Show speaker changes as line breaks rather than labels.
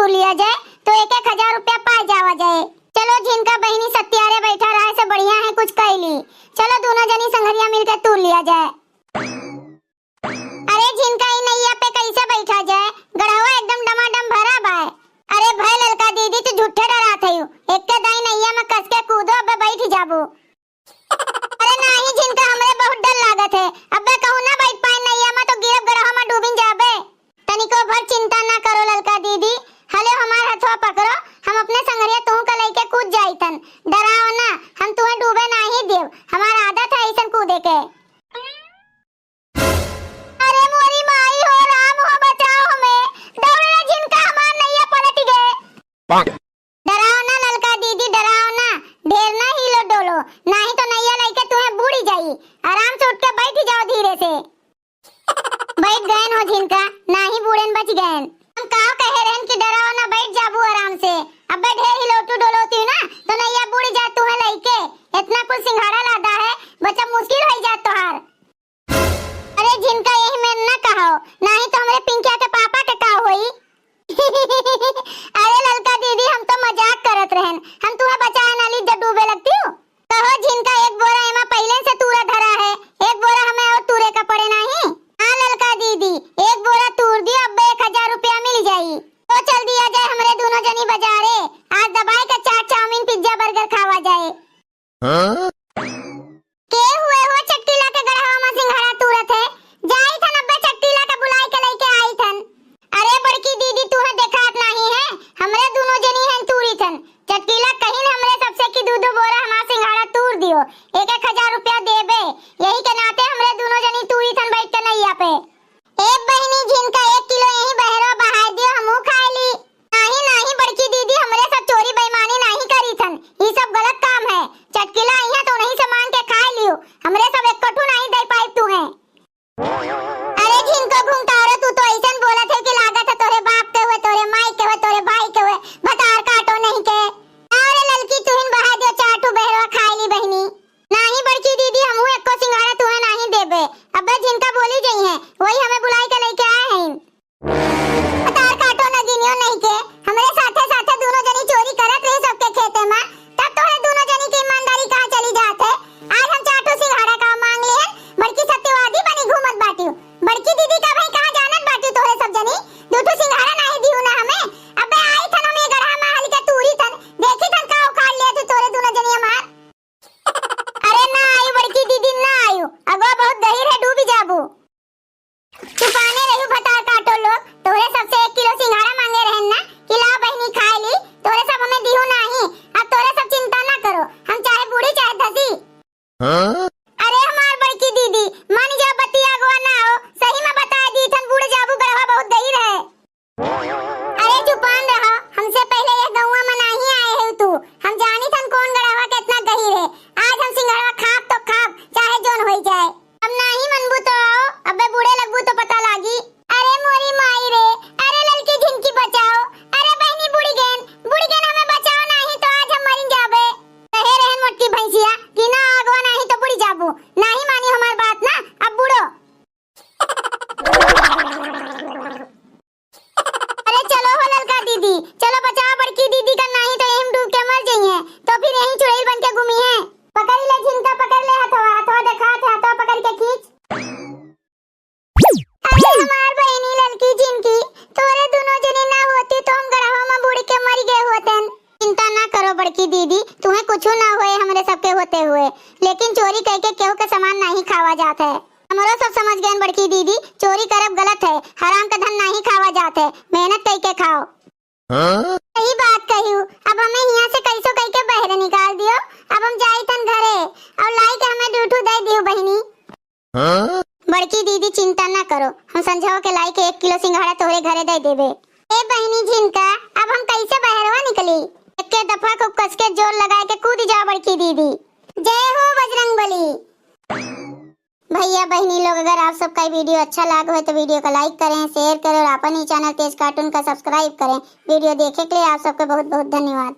तूर लिया जाए तो 1-1 हजार रुपया पा जावा जाए। चलो जिनका बहनी सत्यारे बैठा रहा से बढ़िया है कुछ कैली। चलो दोनों जनी संगरिया मिलकर तूर लिया जाए। अरे जिनका ही नैया पे कैसे बैठा जाए, गढ़वा एकदम डमाडम भरा बाय। अरे भाई ललका दीदी तू झूठे डरात है, एक के दाई नैया में कस के कूदो अबे बैठ जाबो। अरे नहीं जिनका हमरे बहुत डर लागत है, अबे कहूं ना बैठ पाए नैया में तो गिरब गढ़वा में डूबिन जाबे। तनिको भर चिंता ना करो ललका दीदी, हले हमार हथवा पकड़ो, हम अपने संगरिया तुहू का लेके कूद जाइतन। डराओ ना, हम तुम्हें डूबे नहीं देव, हमार आदत है ऐसन कूदे के। अरे मोरी माई हो राम हो बचाओ हमें, दौड़े जिनका हमार नैया पलट गए। डराओ ना ललका दीदी डराओ ना, ढेर ना हिलो डोलो, नहीं तो नैया लेके तुम्हें बूढ़ी जाई। आराम से उठ के बैठ जाओ धीरे से। बैठ गए हो जिनका, नहीं बूढ़न बच गए। हम कहा कहे रहन कि डराओ ना बैठ जाबू आराम से। अबे ढेर हिलोटू डोलोती ना तो नैया बूढ़ी जा तुम्हें लेके, इतना कुछ सिंघाड़ा लादा है बच्चा मुश्किल हो जात तोहार। अरे जिनका यही में न कहो, नहीं तो हमरे पिंकिया के पापा के का होई। अरे ललका दीदी हम तो मजाक करत रहन, हम तुम्हें बचाए ना ली जब डूबे लगती हो। कहो जिनका एक बोरा एमा पहले से तूरा धरा है, एक बोरा हमें और तूरे का पड़े नहीं। हाँ ललका दीदी एक बोरा तूर दियो, अब 1 हजार रुपया मिल जाई। तो चल दिया जाए हमरे दोनों जनी बाजारे, आज दबाई का चाट चाउमीन पिज्जा बर्गर खावा जाए। के हुए हो चट्टीला के गढ़वा में सिंघाड़ा तूरत है, जाई थन अब्बे चट्टीला के बुलाई के लेके आई थन। अरे बड़की दीदी तुम्हें देखात नहीं है, हमरे दोनों जनी हैं तूरी थन। चट्टीला कहीं न हमरे सबसे की दूध बोरा हमार सिंघाड़ा तूर दियो, 1-1 हजार रुपया देबे, यही के नाते हमरे दोनों जनी तूरी थन बैठ के नैया पे। एक बहनी जिनका 1 किलो यही बहरो बहा दियो, हमू खा ली। नहीं नहीं बड़की दीदी हमरे सब चोरी बेईमानी नहीं करी थन, ये सब गलत काम है। चटकीला यहाँ तो नहीं सामान के खा लियो, हमरे सब एक कटू नहीं दे पाई तू है। अरे जिनको घूमतारो तू तो ऐसन बोलत है कि लागत है तोरे बाप के हुए, तोरे माई के हुए, तोरे भाई के हुए, बतार काटो नहीं के। अरे ललकी तुहिन बहा दियो चाटू बहरो खा ली बहनी। नहीं बड़की दीदी हमहू एको सिंघाड़ा तुम्हें नहीं देबे, अबे जिनका बोली गई है वही हमें बुलाई के लेके आए हैं। बतार काटो न गिनियो नहीं के, हमरे साथे साथे दोनों जनी चोरी करत रही सबके खेते में, तब तोरे दोनों जनी की ईमानदारी कहां चली जात है। आज हम चाटू सिंघाड़ा का मांग लिए, बड़की सत्यवादी बनी घूमत बाटियो। बड़की दीदी का भाई कहां जानत बाटियो तोरे सब जनी, दूठू सिंघाड़ा नहीं दियो ना हमें। अबे आई थन हम ये गढ़ा में हल के तूरी थन, देखी थन का उखाड़ लिया तू तोरे दोनों जनी हमार। अरे ना आयु बड़की दीदी ना आयु, अगवा बहुत गहीर है डूबी जाबू। छुपाने रही भतार काटो लोग, तोरे सबसे 1 किलो सिंघाड़ा मांगे रहन ना कि ला बहनी खा ली, तोरे सब हमें दियो नहीं। अब तोरे सब चिंता ना करो, हम चाहे बूढ़ी चाहे धसी। अरे हमार बड़की दीदी मान जा बतिया गवा ना हो, सही में बता दी थन बूढ़ जाबू गढ़वा बहुत गहीर है। अरे चुपान रहो, हमसे पहले ये गौवा में नहीं आए हो तू, हम जानी थन कौन गढ़वा कितना गहीर है। आज हम सिंघाड़ा खाब तो खाब चाहे जोन हो जाए। अब नहीं मनबू तो आओ, अबे बूढ़े लगबू तो पता लागी। अरे मोरी माई रे, अरे ललकी झिनकी बचाओ, अरे बहनी बुढ़ी गेन हमें बचाओ नहीं तो आज हम मर जाबे। कहे रहन मोटी भैंसिया कि ना आगवा नहीं तो बुढ़ी जाबू, नहीं मानी हमार बात ना, अब बूढ़ो। अरे चलो हो ललका दीदी, चलो बचाओ बड़की दीदी का, नहीं तो यहीं डूब के मर जाइए, तो फिर यहीं चुड़ैल बन के घूमी है। पकड़ ले झिनका, पकड़ ले हथवा दिखा थे, हथवा पकड़ के खींच। अरे हमार बहनी ललकी झिनकी, तोरे दोनों जने ना होती तो हम गढ़वा में बूढ़ के मर गए होतन। चिंता ना करो बड़की दीदी, तुम्हें कुछ ना होए हमरे सबके होते हुए, लेकिन चोरी करके केहू के सामान नहीं खावा जात है। हमरो सब समझ गए बड़की दीदी, चोरी करब गलत है, हराम का धन नहीं खावा जात है, मेहनत करके खाओ। सही बात कहियो, अब हमें यहाँ से कैसो करके बहरे निकाल दियो, अब हम जाई थन घरे और लाई के हमें दूठू दे दियो बहनी। बड़की दीदी चिंता ना करो, हम संझाओ के लाई के 1 किलो सिंघाड़ा तोरे घरे दे देबे। ए बहनी झिनका, अब हम कैसे बहरवा निकली? एक दफा खूब कस के जोर लगा के कूद जा बड़की दीदी। जय हो बजरंगबली। भैया बहनी लोग, अगर आप सबका वीडियो अच्छा लगा हो तो वीडियो को लाइक करें, शेयर करें और अपन ही चैनल तेज कार्टून का सब्सक्राइब करें। वीडियो देखे के लिए आप सबका बहुत बहुत धन्यवाद।